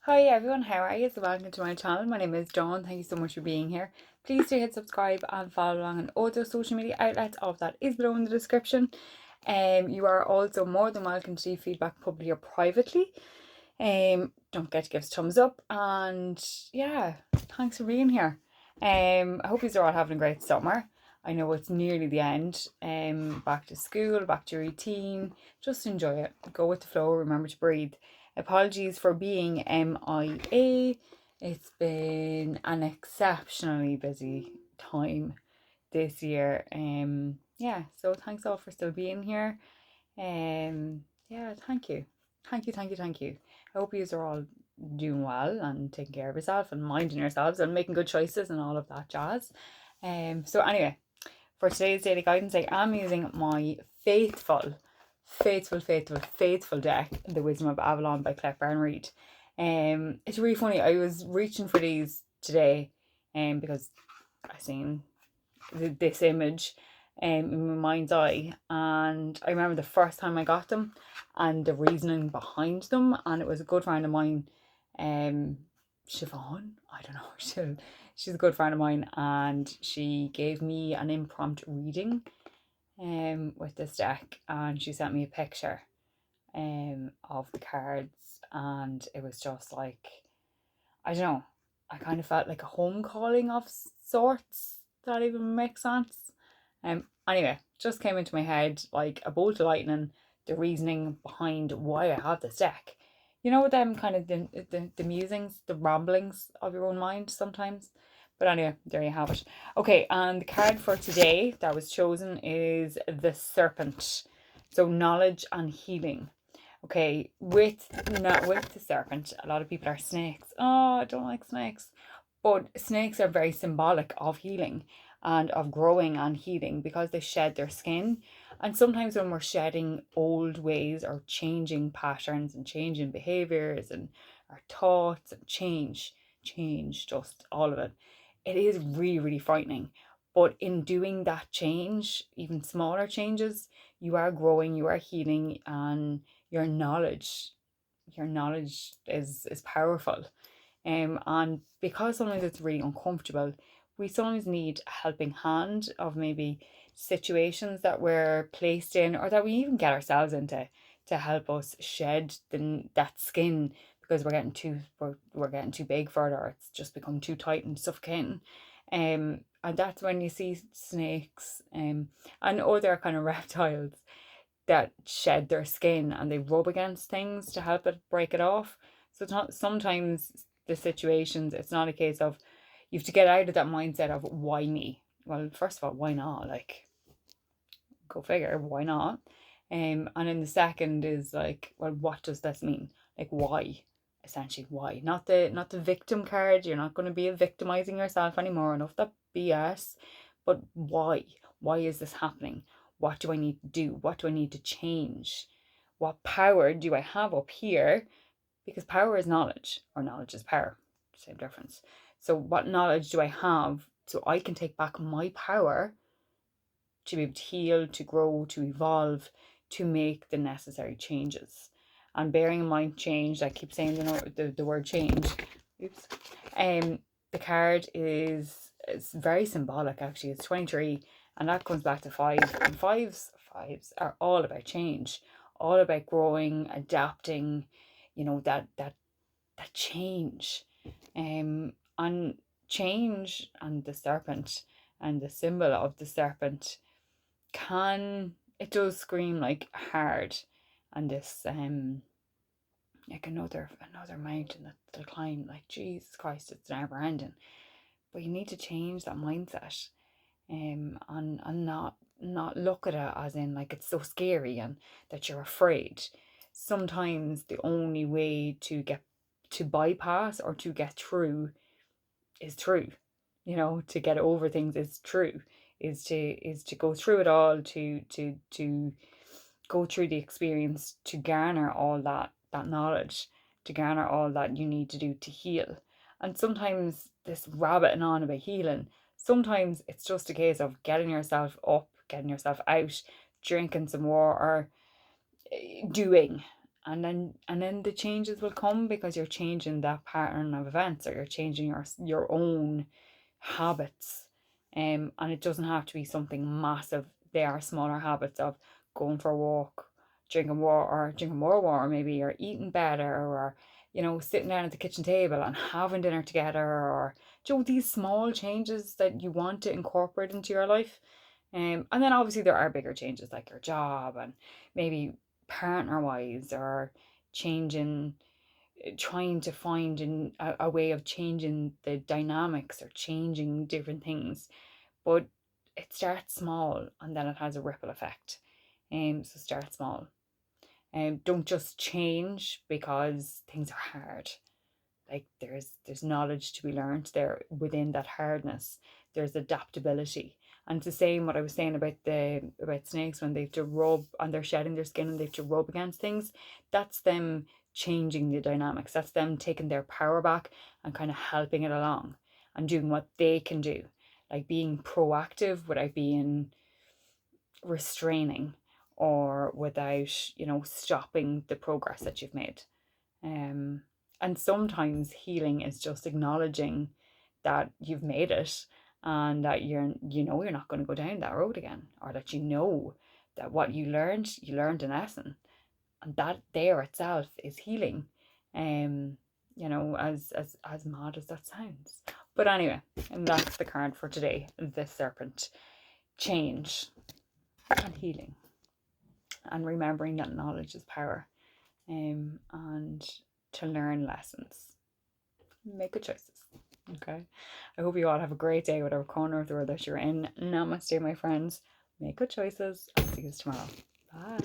Hi everyone, how are you? So welcome to my channel. My name is Dawn. Thank you so much for being here. Please do hit subscribe and follow along on all those social media outlets. All of that is below in the description. You are also more than welcome to leave feedback publicly or privately. Don't forget to give us a thumbs up, and yeah, thanks for being here. I hope you're all having a great summer. I know it's nearly the end. Back to school, back to routine. Just enjoy it. Go with the flow. Remember to breathe. Apologies for being MIA. It's been an exceptionally busy time this year. Yeah, so thanks all for still being here. Yeah, thank you. Thank you. I hope you are all doing well and taking care of yourself and minding yourselves and making good choices and all of that jazz. So anyway, for today's daily guidance, I am using my faithful deck, The Wisdom of Avalon by Clef Reid. It's really funny. I was reaching for these today, because I seen this image in my mind's eye, and I remember the first time I got them and the reasoning behind them, and it was a good friend of mine, um Siobhan, I don't know, she's a good friend of mine, and she gave me an impromptu reading with this deck, and she sent me a picture of the cards, and it was just like, I don't know, I kind of felt like a home calling of sorts. Does that even make sense? Anyway, just came into my head like a bolt of lightning, the reasoning behind why I have this deck. You know them kind of the musings, the ramblings of your own mind sometimes. But anyway, there you have it. Okay, and the card for today that was chosen is the Serpent. So knowledge and healing. Okay, with the serpent, a lot of people are snakes. Oh, I don't like snakes. But snakes are very symbolic of healing and of growing and healing because they shed their skin. And sometimes when we're shedding old ways or changing patterns and changing behaviors and our thoughts and change, just all of it, it is really, really frightening. But in doing that change, even smaller changes, you are growing, you are healing, and your knowledge is powerful. And because sometimes it's really uncomfortable, we sometimes need a helping hand of maybe situations that we're placed in or that we even get ourselves into, to help us shed that skin because we're getting too big for it, or it's just become too tight and suffocating. And that's when you see snakes and other kind of reptiles that shed their skin and they rub against things to help it break it off. So it's not, sometimes the situations, it's not a case of, you have to get out of that mindset of why me. Well, first of all, why not? Like, go figure, why not? And then the second is like, well, what does this mean? Like, why? Essentially, why? Not the victim card. You're not going to be victimizing yourself anymore. Enough that BS. But why? Why is this happening? What do I need to do? What do I need to change? What power do I have up here? Because power is knowledge, or knowledge is power. Same difference. So, what knowledge do I have so I can take back my power to be able to heal, to grow, to evolve, to make the necessary changes? And bearing in mind change, I keep saying the word change. Oops. The card is, it's very symbolic actually. It's 23, and that comes back to five. And fives are all about change, all about growing, adapting, that change. And change, and the serpent and the symbol of the serpent, it does scream like hard, and this like another mountain that to climb, like Jesus Christ, it's never ending. But you need to change that mindset, and not look at it as in like it's so scary and that you're afraid. Sometimes the only way to bypass or to get through is true. To get over things is true. Is to go through it all, to go through the experience, to garner all that knowledge, to garner all that you need to do to heal. And sometimes this rabbiting on about healing, sometimes it's just a case of getting yourself up, getting yourself out, drinking some water, doing. then the changes will come because you're changing that pattern of events, or you're changing your own habits. And it doesn't have to be something massive. They are smaller habits of going for a walk, drinking more water maybe, or eating better, or sitting down at the kitchen table and having dinner together, or these small changes that you want to incorporate into your life. And then obviously there are bigger changes like your job, and maybe partner wise, or changing, trying to find a way of changing the dynamics, or changing different things. But it starts small and then it has a ripple effect. So start small. Don't just change because things are hard. Like there's knowledge to be learned there within that hardness. There's adaptability. And it's the same what I was saying about snakes, when they have to rub and they're shedding their skin and they have to rub against things. That's them changing the dynamics. That's them taking their power back and kind of helping it along and doing what they can do. Like being proactive without being restraining, or without, stopping the progress that you've made. And sometimes healing is just acknowledging that you've made it, and that you're not going to go down that road again, or that that what you learned a lesson, and that there itself is healing. As mad as that sounds. But anyway, and that's the card for today, the serpent. Change and healing, and remembering that knowledge is power, and to learn lessons. Make good choices. Okay. I hope you all have a great day, whatever corner of the world that you're in. Namaste, my friends. Make good choices. I'll see you tomorrow. Bye.